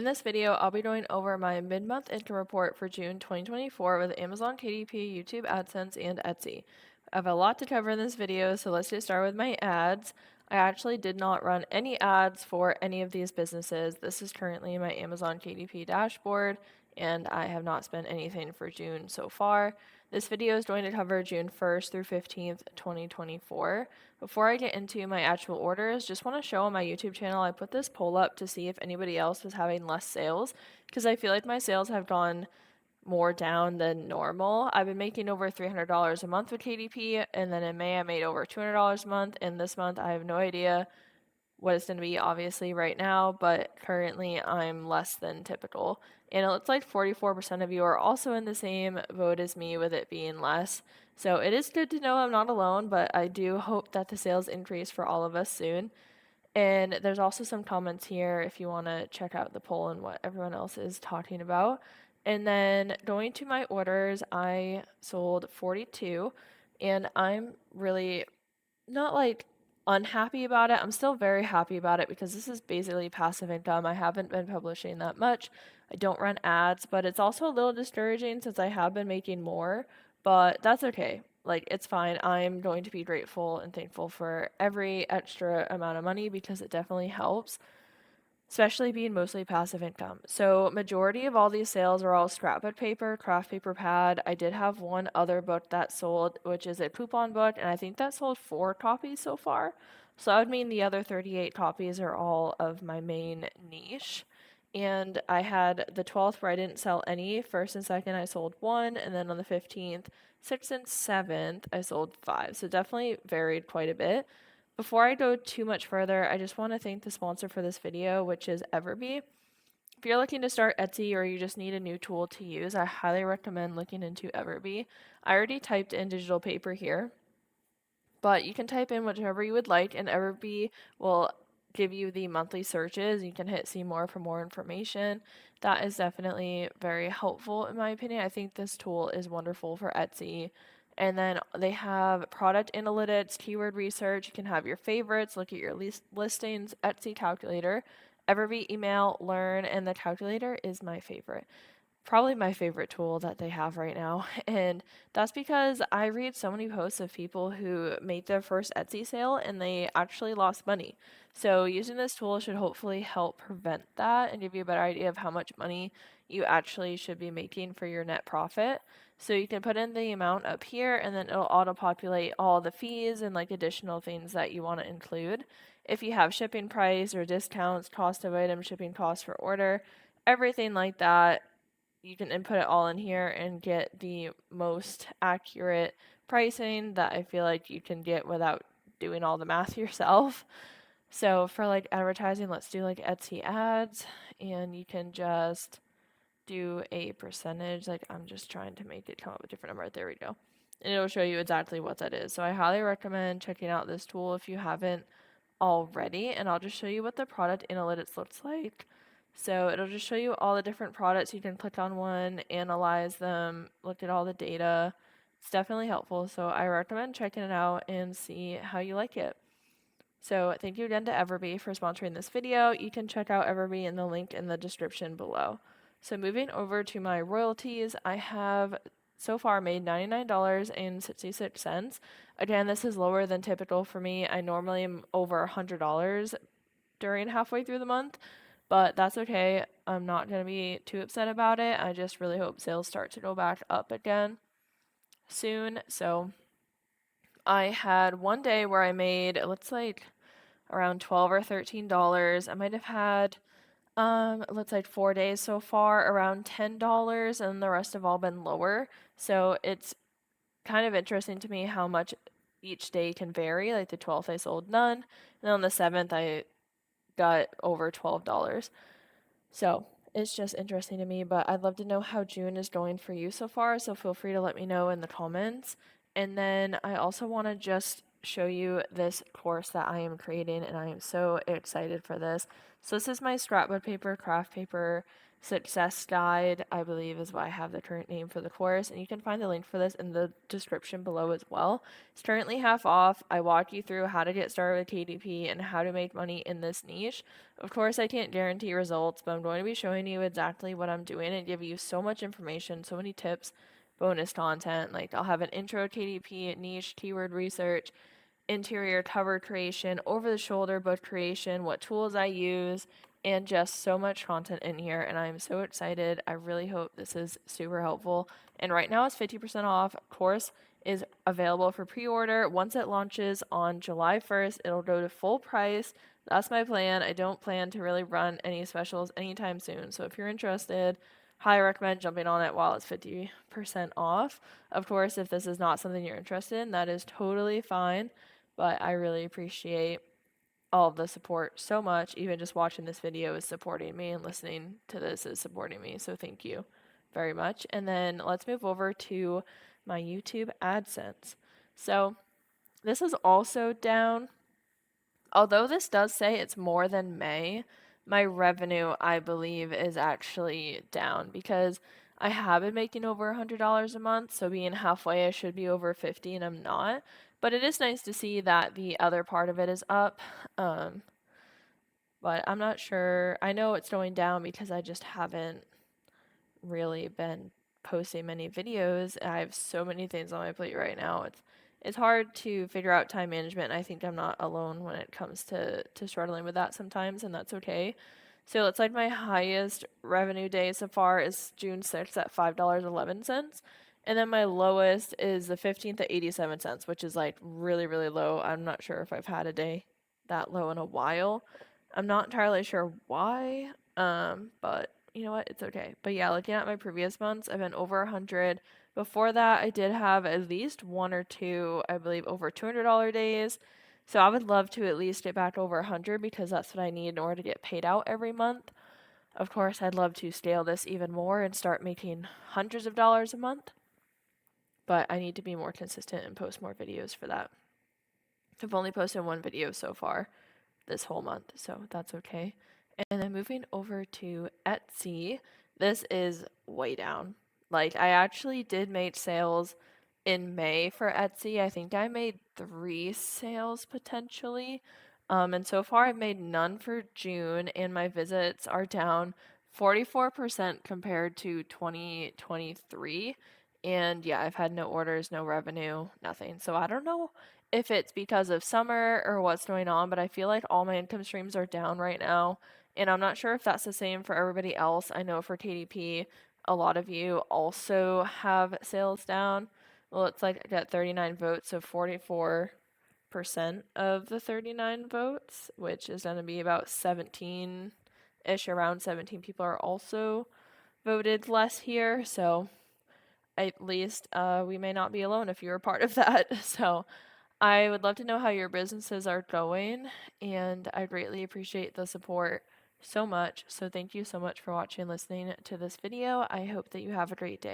In this video, I'll be going over my mid-month income report for June 2024 with Amazon, KDP, YouTube AdSense, and Etsy. I have a lot to cover in this video, so let's get started with my ads. I actually did not run any ads for any of these businesses. This is currently my Amazon KDP dashboard, and I have not spent anything for June so far. This video is going to cover June 1st through 15th, 2024. Before I get into my actual orders, just want to show on my YouTube channel, I put this poll up to see if anybody else was having less sales, because I feel like my sales have gone more down than normal. I've been making over $300 a month with KDP, and then in May I made over $200 a month, and this month I have no idea what it's going to be obviously right now, but currently I'm less than typical. And it looks like 44% of you are also in the same boat as me with it being less. So it is good to know I'm not alone, but I do hope that the sales increase for all of us soon. And there's also some comments here if you want to check out the poll and what everyone else is talking about. And then going to my orders, I sold 42, and I'm really not like unhappy about it. I'm still very happy about it because this is basically passive income. I haven't been publishing that much. I don't run ads, but it's also a little discouraging since I have been making more, but that's okay. Like, it's fine. I'm going to be grateful and thankful for every extra amount of money because it definitely helps, especially being mostly passive income. So majority of all these sales are all scrapbook paper, craft paper pad. I did have one other book that sold, which is a coupon book, and I think that sold 4 copies so far. So that would mean the other 38 copies are all of my main niche. And I had the 12th where I didn't sell any. First and second, I sold 1, and then on the 15th, 6th and 7th, I sold 5. So definitely varied quite a bit. Before I go too much further, I just want to thank the sponsor for this video, which is Everbee. If you're looking to start Etsy or you just need a new tool to use, I highly recommend looking into Everbee. I already typed in digital paper here, but you can type in whichever you would like, and Everbee will give you the monthly searches. You can hit see more for more information. That is definitely very helpful in my opinion. I think this tool is wonderful for Etsy. And then they have product analytics, keyword research. You can have your favorites, look at your listings, Etsy calculator, Everbee email, learn, and the calculator is my favorite, probably my favorite tool that they have right now. And that's because I read so many posts of people who made their first Etsy sale and they actually lost money. So using this tool should hopefully help prevent that and give you a better idea of how much money you actually should be making for your net profit. So you can put in the amount up here and then it'll auto populate all the fees and like additional things that you want to include. If you have shipping price or discounts, cost of item, shipping cost for order, everything like that, you can input it all in here and get the most accurate pricing that I feel like you can get without doing all the math yourself. So for like advertising, let's do like Etsy ads, and you can just do a percentage. Like, I'm just trying to make it come up with a different number. There we go. And it'll show you exactly what that is. So I highly recommend checking out this tool if you haven't already, and I'll just show you what the product analytics looks like. So it'll just show you all the different products. You can click on one, analyze them, look at all the data. It's definitely helpful. So I recommend checking it out and see how you like it. So thank you again to Everbee for sponsoring this video. You can check out Everbee in the link in the description below. So moving over to my royalties, I have so far made $99.66. Again, this is lower than typical for me. I normally am over $100 during halfway through the month, but that's okay. I'm not going to be too upset about it. I just really hope sales start to go back up again soon. So I had one day where I made, it looks like around $12 or $13. I might have had it looks like 4 days so far around $10, and the rest have all been lower. So it's kind of interesting to me how much each day can vary. Like the 12th I sold none, and then on the 7th I got over $12. So it's just interesting to me, but I'd love to know how June is going for you so far, so feel free to let me know in the comments. And then I also want to just show you this course that I am creating, and I am so excited for this. So this is my scrapbook paper, craft paper success guide, I believe is why I have the current name for the course, and you can find the link for this in the description below as well. It's currently half off. I walk you through how to get started with KDP and how to make money in this niche. Of course, I can't guarantee results, but I'm going to be showing you exactly what I'm doing and give you so much information, so many tips, bonus content. Like I'll have an intro to KDP, niche, keyword research, interior cover creation, over the shoulder book creation, what tools I use, and just so much content in here. And I'm so excited. I really hope this is super helpful. And right now it's 50% off. Course is available for pre-order. Once it launches on July 1st, it'll go to full price. That's my plan. I don't plan to really run any specials anytime soon. So if you're interested, highly recommend jumping on it while it's 50% off. Of course, if this is not something you're interested in, that is totally fine. But I really appreciate all of the support so much. Even just watching this video is supporting me, and listening to this is supporting me. So thank you very much. And then let's move over to my YouTube AdSense. So this is also down. Although this does say it's more than May, my revenue, I believe, is actually down because I have been making over $100 a month. So being halfway, I should be over 50, and I'm not. But it is nice to see that the other part of it is up. But I'm not sure. I know it's going down because I just haven't really been posting many videos. I have so many things on my plate right now. It's hard to figure out time management. I think I'm not alone when it comes to struggling with that sometimes, and that's okay. So it's like my highest revenue day so far is June 6th at $5.11. And then my lowest is the 15th at 87 cents, which is like really, really low. I'm not sure if I've had a day that low in a while. I'm not entirely sure why, but you know what? It's okay. But yeah, looking at my previous months, I've been over 100. Before that, I did have at least one or two, I believe, over $200 days. So I would love to at least get back over 100 because that's what I need in order to get paid out every month. Of course, I'd love to scale this even more and start making hundreds of dollars a month. But I need to be more consistent and post more videos for that. I've only posted one video so far this whole month, so that's okay. And then moving over to Etsy, this is way down. Like I actually did make sales in May for Etsy. I think I made 3 sales potentially. And so far I've made none for June, and my visits are down 44% compared to 2023. And yeah, I've had no orders, no revenue, nothing. So I don't know if it's because of summer or what's going on, but I feel like all my income streams are down right now. And I'm not sure if that's the same for everybody else. I know for KDP, a lot of you also have sales down. Well, it's like I got 39 votes, so 44% of the 39 votes, which is going to be about 17-ish, around 17 people are also voted less here. So at least we may not be alone if you're a part of that. So I would love to know how your businesses are going, and I greatly appreciate the support so much. So thank you so much for watching and listening to this video. I hope that you have a great day.